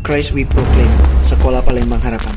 Christ We Proclaim, Sekolah Palembang Harapan.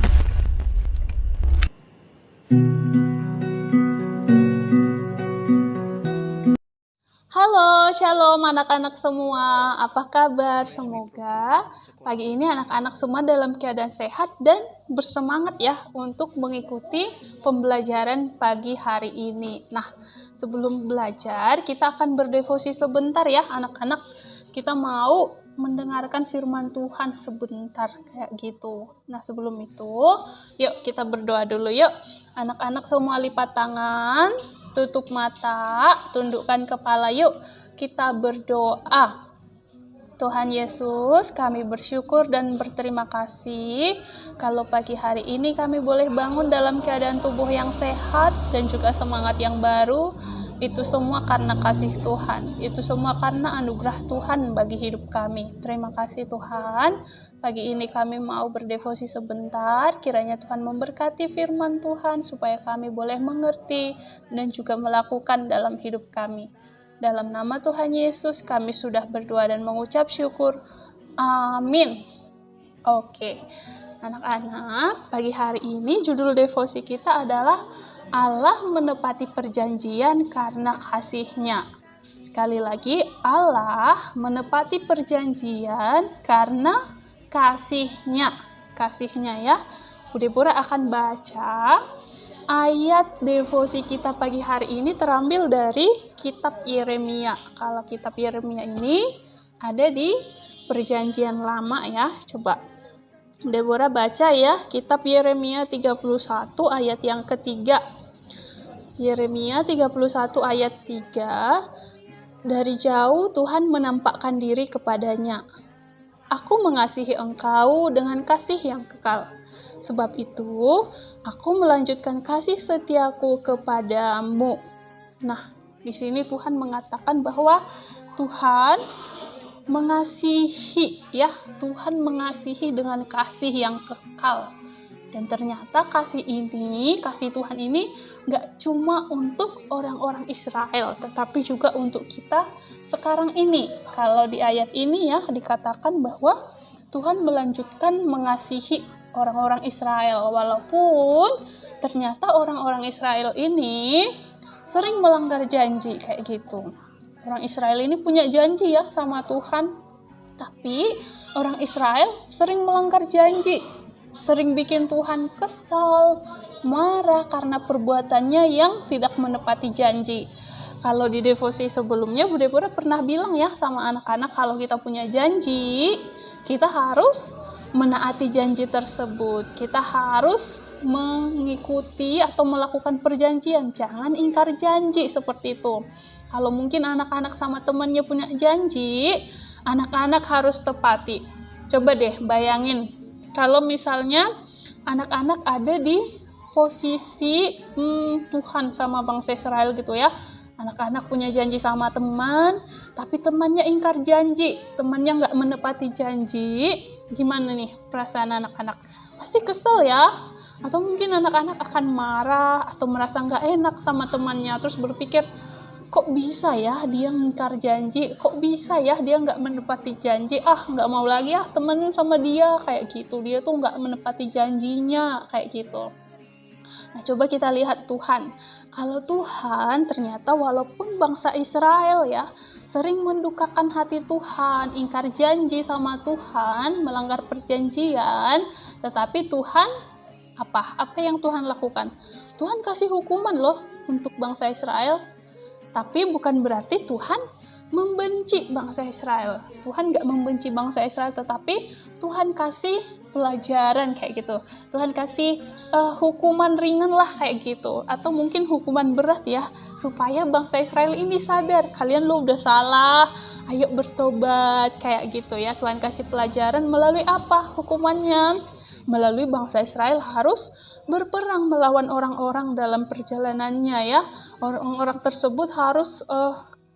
Halo, shalom anak-anak semua. Apa kabar? Semoga pagi ini anak-anak semua dalam keadaan sehat dan bersemangat ya untuk mengikuti pembelajaran pagi hari ini. Nah, sebelum belajar kita akan berdevosi sebentar ya anak-anak. Kita mau mendengarkan firman Tuhan sebentar kayak gitu. Nah, sebelum itu, yuk kita berdoa dulu yuk. Anak-anak semua lipat tangan, tutup mata, tundukkan kepala yuk. Kita berdoa. Tuhan Yesus, kami bersyukur dan berterima kasih kalau pagi hari ini kami boleh bangun dalam keadaan tubuh yang sehat dan juga semangat yang baru. Itu semua karena kasih Tuhan. Itu semua karena anugerah Tuhan bagi hidup kami. Terima kasih Tuhan. Pagi ini kami mau berdevosi sebentar. Kiranya Tuhan memberkati firman Tuhan supaya kami boleh mengerti dan juga melakukan dalam hidup kami. Dalam nama Tuhan Yesus kami sudah berdoa dan mengucap syukur. Amin. Oke. Anak-anak, pagi hari ini judul devosi kita adalah Allah menepati perjanjian karena kasih-Nya. Sekali lagi, Allah menepati perjanjian karena kasih-Nya. Kasih-Nya ya. Bude Pura akan baca ayat devosi kita pagi hari ini terambil dari kitab Yeremia. Kalau kitab Yeremia ini ada di perjanjian lama ya. Coba Deborah baca ya, kitab Yeremia 31 ayat yang ketiga. Yeremia 31 ayat 3. Dari jauh Tuhan menampakkan diri kepadanya. Aku mengasihi engkau dengan kasih yang kekal. Sebab itu, aku melanjutkan kasih setiaku kepadamu. Nah, di sini Tuhan mengatakan bahwa Tuhan mengasihi ya, Tuhan mengasihi dengan kasih yang kekal. Dan ternyata kasih Tuhan ini gak cuma untuk orang-orang Israel, tetapi juga untuk kita sekarang ini. Kalau di ayat ini ya dikatakan bahwa Tuhan melanjutkan mengasihi orang-orang Israel, walaupun ternyata orang-orang Israel ini sering melanggar janji kayak gitu. Orang Israel ini punya janji ya sama Tuhan, tapi orang Israel sering melanggar janji, sering bikin Tuhan kesal, marah karena perbuatannya yang tidak menepati janji. Kalau di devosi sebelumnya, Bude Pura pernah bilang ya sama anak-anak kalau kita punya janji, kita harus menaati janji tersebut. Kita harus mengikuti atau melakukan perjanjian. Jangan ingkar janji seperti itu. Kalau mungkin anak-anak sama temannya punya janji, anak-anak harus tepati. Coba deh bayangin, kalau misalnya anak-anak ada di posisi Tuhan sama bangsa Israel gitu ya. Anak-anak punya janji sama teman, tapi temannya ingkar janji, temannya nggak menepati janji. Gimana nih perasaan anak-anak? Pasti kesel ya. Atau mungkin anak-anak akan marah atau merasa nggak enak sama temannya, terus berpikir, kok bisa ya dia ngingkar janji, kok bisa ya dia nggak menepati janji, nggak mau lagi temenan sama dia kayak gitu, dia tuh nggak menepati janjinya kayak gitu. Nah, coba kita lihat Tuhan. Kalau Tuhan ternyata walaupun bangsa Israel ya sering mendukakan hati Tuhan, ingkar janji sama Tuhan, melanggar perjanjian, tetapi Tuhan apa yang Tuhan lakukan? Tuhan kasih hukuman loh untuk bangsa Israel. Tapi bukan berarti Tuhan membenci bangsa Israel. Tuhan gak membenci bangsa Israel, tetapi Tuhan kasih pelajaran kayak gitu. Tuhan kasih hukuman ringan lah kayak gitu. Atau mungkin hukuman berat ya, supaya bangsa Israel ini sadar, kalian lo udah salah, ayo bertobat kayak gitu ya. Tuhan kasih pelajaran melalui apa hukumannya? Melalui bangsa Israel harus berperang melawan orang-orang dalam perjalanannya ya. Orang-orang tersebut harus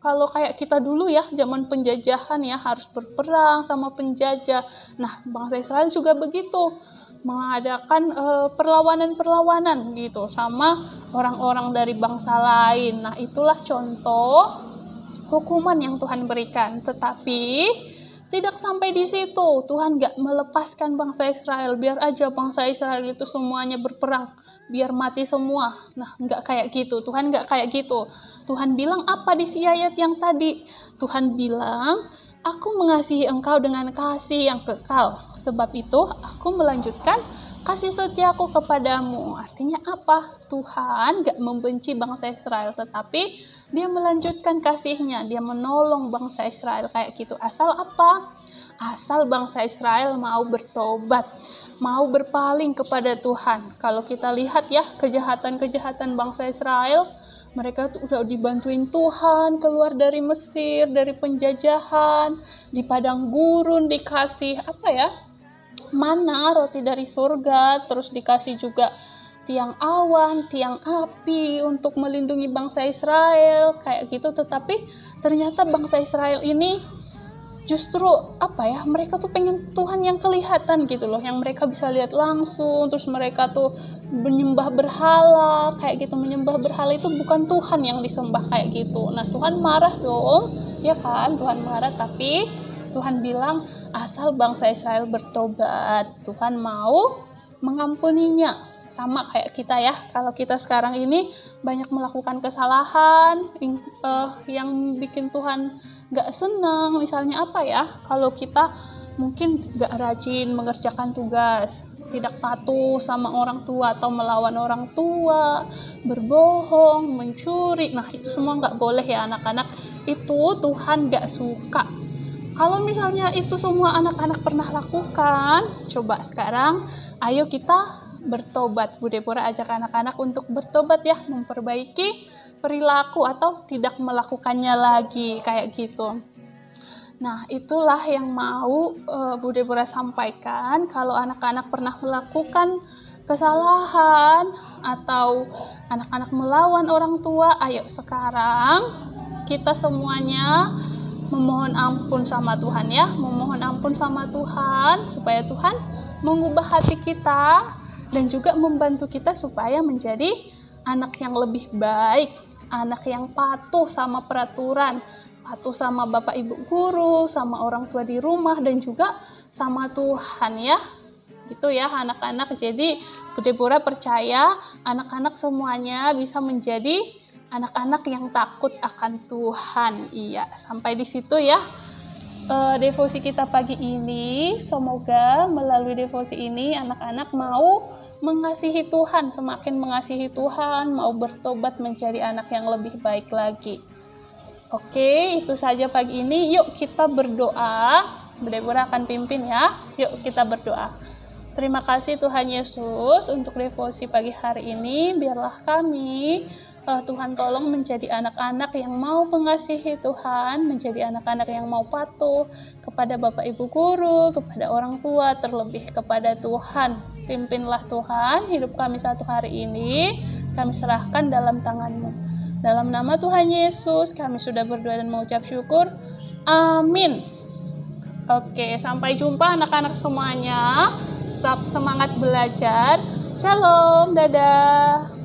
kalau kayak kita dulu ya, zaman penjajahan ya, harus berperang sama penjajah. Nah, bangsa Israel juga begitu, mengadakan perlawanan-perlawanan gitu sama orang-orang dari bangsa lain. Nah, itulah contoh hukuman yang Tuhan berikan. Tetapi Tidak sampai di situ, Tuhan gak melepaskan bangsa Israel, biar aja bangsa Israel itu semuanya berperang, biar mati semua. Nah, gak kayak gitu, Tuhan gak kayak gitu. Tuhan bilang apa di si ayat yang tadi? Tuhan bilang, aku mengasihi engkau dengan kasih yang kekal. Sebab itu, aku melanjutkan kasih setiaku kepadamu. Artinya apa? Tuhan gak membenci bangsa Israel, tetapi dia melanjutkan kasihnya. Dia menolong bangsa Israel kayak gitu. Asal apa? Asal bangsa Israel mau bertobat, mau berpaling kepada Tuhan. Kalau kita lihat ya, kejahatan-kejahatan bangsa Israel, mereka tuh udah dibantuin Tuhan keluar dari Mesir, dari penjajahan, di padang gurun dikasih apa ya? Mana roti dari surga, terus dikasih juga tiang awan, tiang api untuk melindungi bangsa Israel kayak gitu. Tetapi ternyata bangsa Israel ini justru apa ya, mereka tuh pengen Tuhan yang kelihatan gitu loh, yang mereka bisa lihat langsung. Terus mereka tuh menyembah berhala kayak gitu. Menyembah berhala itu bukan Tuhan yang disembah kayak gitu. Nah, Tuhan marah dong, ya kan? Tuhan marah, tapi Tuhan bilang asal bangsa Israel bertobat, Tuhan mau mengampuninya. Sama kayak kita ya, kalau kita sekarang ini banyak melakukan kesalahan yang bikin Tuhan gak senang. Misalnya apa ya, kalau kita mungkin gak rajin mengerjakan tugas, tidak patuh sama orang tua atau melawan orang tua, berbohong, mencuri. Nah, itu semua gak boleh ya anak-anak, itu Tuhan gak suka. Kalau misalnya itu semua anak-anak pernah lakukan, coba sekarang ayo kita bertobat. Bu Deborah ajak anak-anak untuk bertobat ya, memperbaiki perilaku atau tidak melakukannya lagi kayak gitu. Nah, itulah yang mau Bu Deborah sampaikan. Kalau anak-anak pernah melakukan kesalahan atau anak-anak melawan orang tua, ayo sekarang kita semuanya memohon ampun sama Tuhan ya, memohon ampun sama Tuhan supaya Tuhan mengubah hati kita dan juga membantu kita supaya menjadi anak yang lebih baik, anak yang patuh sama peraturan, patuh sama bapak ibu guru, sama orang tua di rumah dan juga sama Tuhan ya. Gitu ya anak-anak. Jadi Bu Deborah percaya anak-anak semuanya bisa menjadi anak-anak yang takut akan Tuhan. Iya, sampai di situ ya devosi kita pagi ini. Semoga melalui devosi ini anak-anak mau mengasihi Tuhan, semakin mengasihi Tuhan, mau bertobat menjadi anak yang lebih baik lagi. Oke, itu saja pagi ini. Yuk kita berdoa. Bu Deborah akan pimpin ya. Yuk kita berdoa. Terima kasih Tuhan Yesus untuk devosi pagi hari ini. Biarlah kami Tuhan tolong menjadi anak-anak yang mau mengasihi Tuhan, menjadi anak-anak yang mau patuh kepada Bapak Ibu Guru, kepada orang tua, terlebih kepada Tuhan. Pimpinlah Tuhan hidup kami satu hari ini, kami serahkan dalam tangan-Mu. Dalam nama Tuhan Yesus, kami sudah berdoa dan mengucap syukur. Amin. Oke, sampai jumpa anak-anak semuanya. Tetap semangat belajar. Shalom, dadah.